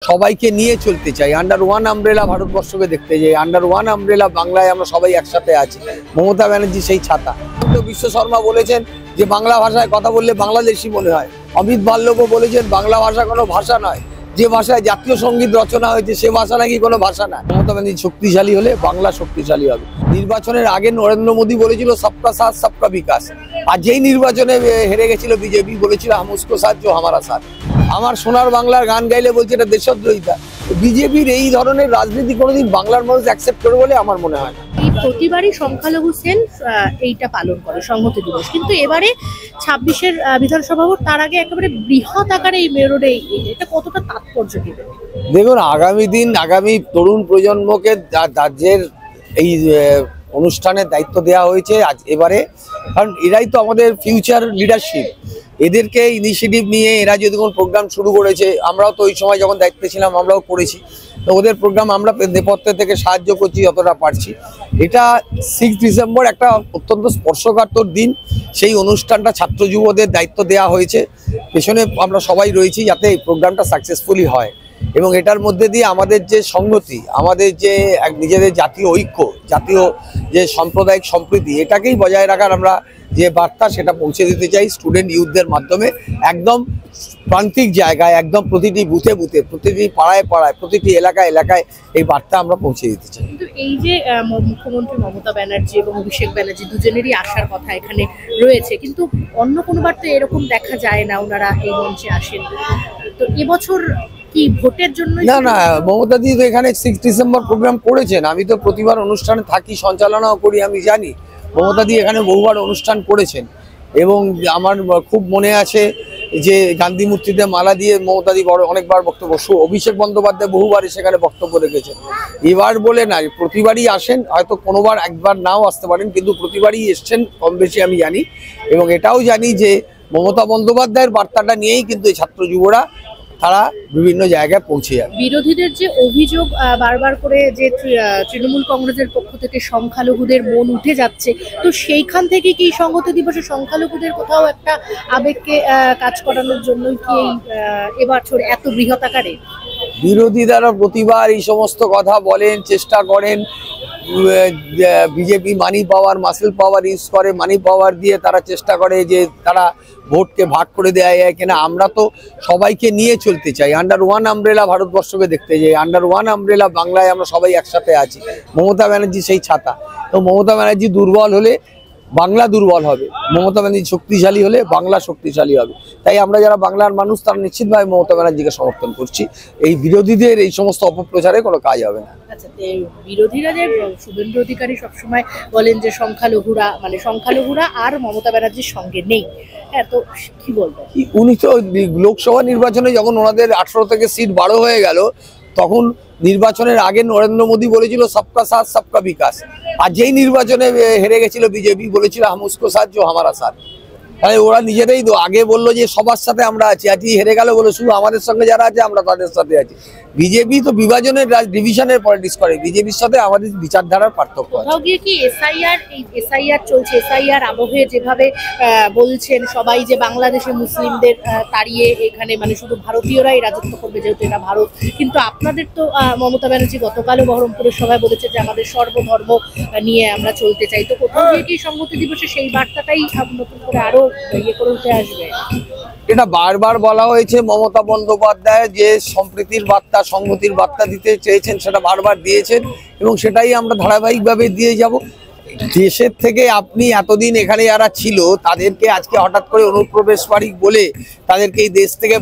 সবাইকে নিয়ে চলতে চাই, আন্ডার ওয়ান আমব্রেলা ভারতবর্ষকে দেখতে যাই, আন্ডার ওয়ান আমব্রেলা বাংলায় আমরা সবাই একসাথে আছি। মমতা ব্যানার্জি সেই ছাতা। বিশ্ব শর্মা বলেছেন যে বাংলা ভাষায় কথা বললে বাংলাদেশি মনে হয়। অমিত বাল্লভও বলেছেন বাংলা ভাষা কোনো ভাষা নয়, যে ভাষায় জাতীয় সঙ্গীত রচনা হয়েছে সে ভাষা নাকি কোনো ভাষা না। মমতা ব্যানার্জি শক্তিশালী হলে বাংলা শক্তিশালী হবে। নির্বাচনের আগে নরেন্দ্র মোদী বলেছিল সবকা সাথ সবকা বিকাশ, আর যেই নির্বাচনে হেরে গেছিল বিজেপি বলেছিল হাম উসকো সাথ জো হামারা সাথ। আমার সোনার বাংলার গান গাইলে বলছে এটা দেশদ্রোহিতা। বিজেপির এই ধরনের রাজনীতি কোনোদিন বাংলার মানুষ অ্যাকসেপ্ট করবে বলে আমার মনে হয় না। এই প্রতিবারই সংখ্যালঘু সেল এইটা পালন করে সংহতি দিবস, কিন্তু এবারে ২৬-এর বিধানসভা ভোট, তার আগে একেবারে বৃহৎ আকারে এই মেরোডে এটা কতটা তাৎপর্য দিবে? দেখুন, আগামী দিন আগামী তরুণ প্রজন্মকে রাজ্যের এই অনুষ্ঠানের দায়িত্ব দেওয়া হয়েছে আজ এবারে, কারণ এরাই তো আমাদের ফিউচার লিডারশিপ। এদেরকে ইনিশিয়েটিভ নিয়ে এরা যদি কোনো প্রোগ্রাম শুরু করেছে, আমরাও তো ওই সময় যখন দায়িত্বে ছিলাম আমরাও করেছি, তো ওদের প্রোগ্রাম আমরা নেপথ্য থেকে সাহায্য করছি যতটা পারছি। এটা 6 ডিসেম্বর একটা অত্যন্ত স্পর্শকাতর দিন। সেই অনুষ্ঠানটা ছাত্র যুবদের দায়িত্ব দেওয়া হয়েছে, পেছনে আমরা সবাই রয়েছি যাতে এই প্রোগ্রামটা সাকসেসফুলি হয়। এবং এটার মধ্যে দিয়ে আমাদের যে সংহতি, আমাদের যে নিজেদের জাতীয় ঐক্য, জাতীয় যে সাম্প্রদায়িক সম্প্রীতি, এটাকেই বজায় রাখার আমরা যে বার্তা সেটা পৌঁছে দিতে চাই স্টুডেন্ট ইউথদের মাধ্যমে। একদম প্রান্তিক জায়গায়, একদম প্রতিটি বুথে বুথে, প্রতিটি পাড়ায় পাড়ায়, প্রতিটি এলাকায় এলাকায় এই বার্তা আমরা পৌঁছে দিতে চাই। কিন্তু এই যে মুখ্যমন্ত্রী মমতা ব্যানার্জি এবং অভিষেক ব্যানার্জি দুজনেরই আসার কথা এখানে রয়েছে, কিন্তু অন্য কোনোবার তো এরকম দেখা যায় না ওনারা এই মঞ্চে আসেন। তো এবছর কি ভোটের জন্য? না, মমতা দি তো এখানে 6 ডিসেম্বর প্রোগ্রাম করেছেন। আমি তো প্রতিবার অনুষ্ঠানে থাকি, সঞ্চালনাও করি, আমি জানি মমতা দি এখানে বহুবার অনুষ্ঠান করেছেন। এবং আমার খুব মনে আছে যে গান্ধী মূর্তিতে মালা দিয়ে মমতা দি অনেকবার বক্তব্য, অভিষেক বন্দ্যোপাধ্যায় বহুবার সেখানে বক্তব্য রেখেছেন। এবার বলে না, প্রতিবারই আসেন, হয়তো কোনোবার একবার নাও আসতে পারেন, কিন্তু প্রতিবারই এসছেন কম বেশি আমি জানি। এবং এটাও জানি যে মমতা বন্দ্যোপাধ্যায়ের বার্তাটা নিয়েই কিন্তু এই ছাত্র যুবরা তারা বিভিন্ন জায়গায় পৌঁছে যাবে। বিরোধীদের যে অভিযোগ বারবার করে যে তৃণমূল কংগ্রেসের পক্ষ থেকে সংখ্যালঘুদের মন উঠে যাচ্ছে, তো সেইখান থেকে কি সংহতি দিবসে সংখ্যালঘুদের কোথাও একটা আবেগকে কাজ করানোর জন্য কি এবছর এত বৃহৎ আকারে? বিরোধীরা প্রতিবার এই সমস্ত কথা বলেন, চেষ্টা করেন। বিজেপি মানি পাওয়ার, মাসেল পাওয়ার ইউজ করে, মানি পাওয়ার দিয়ে তারা চেষ্টা করে যে তারা ভোটকে ভাগ করে দেওয়া যায় কিনা। আমরা তো সবাইকে নিয়ে চলতে চাই, আন্ডার ওয়ান আমব্রেলা ভারতবর্ষকে দেখতে যাই, আন্ডার ওয়ান আমব্রেলা বাংলায় আমরা সবাই একসাথে আছি। মমতা ব্যানার্জি সেই ছাতা। তো মমতা ব্যানার্জি দুর্বল হলে বাংলা দুর্বল হবে, মমতা ব্যানার্জি শক্তিশালী হলে বাংলা শক্তিশালী হবে। তাই আমরা যারা বাংলার মানুষ তারা নিশ্চিতভাবে মমতা ব্যানার্জিকে সমর্থন করছি। এই বিরোধীদের এই সমস্ত অপপ্রচারে কোনো কাজ হবে না। আচ্ছা, বিরোধীরা যে শুভেন্দু অধিকারী সবসময় বলেন যে সংখ্যালঘুরা আর মমতা ব্যানার্জির সঙ্গে নেই, হ্যাঁ, তো কি বলবেন? উনি তো লোকসভা নির্বাচনে যখন ওনাদের 18 থেকে সিট 12 হয়ে গেল, তখন নির্বাচনের আগে নরেন্দ্র মোদী বলেছিল সবকা সাথ সবকা বিকাশ, আর যেই নির্বাচনে হেরে গেছিল বিজেপি বলেছিল হাম উসকো সাথ জো হামারা সাথ। তাহলে ওরা নিজেরাই তো আগে বললো যে সবার সাথে আমরা আছি, আজকে হেরে গেল বলে শুধু আমাদের সঙ্গে যারা আছে আমরা তাদের সাথে আছি। বিজেপি তো বিভাজনের ডিভিশনের পলিটিক্স করে, বিজেপির সাথে আমাদের বিচারধারার পার্থক্য আছে। কোথাও গিয়ে কি এসআইআর চলছে, এসআইআর আবহে যেভাবে বলছেন সবাই যে বাংলাদেশে মুসলিমদের তাড়িয়ে এখানে মানে শুধু ভারতীয়রাই রাজত্ব করবে যেহেতু এটা ভারত, কিন্তু আপনাদের তো মমতা ব্যানার্জি গতকালও বহরমপুরের সভায় বলেছে যে আমাদের সর্বধর্ম নিয়ে আমরা চলতে চাই। তো কোথাও গিয়ে কি সংহতি দিবসে সেই বার্তাটাই নতুন করে আরো করে উঠে আসবে? এটা বারবার বলা হয়েছে, মমতা বন্দ্যোপাধ্যায় যে সম্প্রীতির বার্তা, সংহতির বার্তা দিতে চেয়েছেন সেটা বারবার দিয়েছেন, এবং সেটাই আমরা ধারাবাহিকভাবে দিয়ে যাব। দেশের থেকে আপনি এতদিন এখানে যারা ছিল তাদেরকে আজকে হঠাৎ করে অনুপ্রবেশকারী বলে তাদেরকে এই দেশ থেকে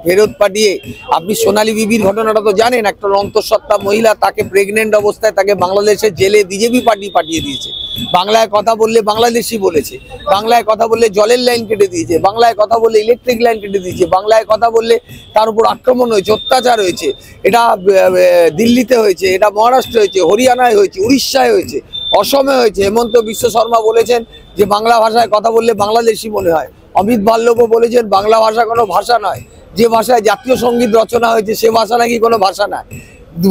ফেরত পাঠিয়ে, আপনি সোনালী বিবির ঘটনাটা তো জানেন, একটা অন্তঃসত্ত্বা মহিলা, তাকে প্রেগনেন্ট অবস্থায় তাকে বাংলাদেশের জেলে বিজেপি পার্টি পাঠিয়ে দিয়েছে। বাংলায় কথা বললে বাংলাদেশি বলেছে, বাংলায় কথা বললে জলের লাইন কেটে দিয়েছে, বাংলায় কথা বললে ইলেকট্রিক লাইন কেটে দিয়েছে, বাংলায় কথা বললে তার উপর আক্রমণ হয়েছে, অত্যাচার হয়েছে। এটা দিল্লিতে হয়েছে, এটা মহারাষ্ট্রে হয়েছে, হরিয়ানায় হয়েছে, উড়িষ্যায় হয়েছে, অসমে হয়েছে। হেমন্ত বিশ্ব শর্মা বলেছেন যে বাংলা ভাষায় কথা বললে বাংলাদেশি মনে হয়। অমিত বাল্লভও বলেছেন বাংলা ভাষা কোনো ভাষা নয়, যে ভাষায় জাতীয় সঙ্গীত রচনা হয়েছে সে ভাষা নাকি কোনো ভাষা না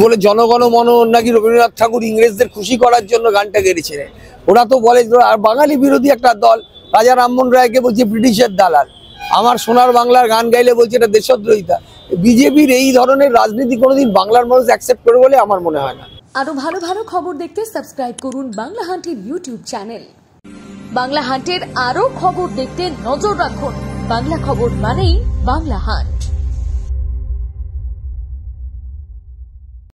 বলে জনগণ মন নাকি রবীন্দ্রনাথ ঠাকুর ইংরেজদের খুশি করার জন্য গানটা গেয়েছিলেন। ওরা তো বলে, আর বাঙালি বিরোধী একটা দল রাজা রামমোহন রায়কে বলছে ব্রিটিশের দালাল। আমার সোনার বাংলার গান গাইলে বলছে এটা দেশদ্রোহিতা। বিজেপির এই ধরনের রাজনীতি কোনোদিন বাংলার মানুষ অ্যাকসেপ্ট করবে বলে আমার মনে হয় না। আরো ভালো ভালো খবর দেখতে সাবস্ক্রাইব করুন বাংলা হান্টের ইউটিউব চ্যানেল। বাংলা হান্টের আরো খবর দেখতে নজর রাখুন। বাংলা খবর মানেই বাংলা হান্ট।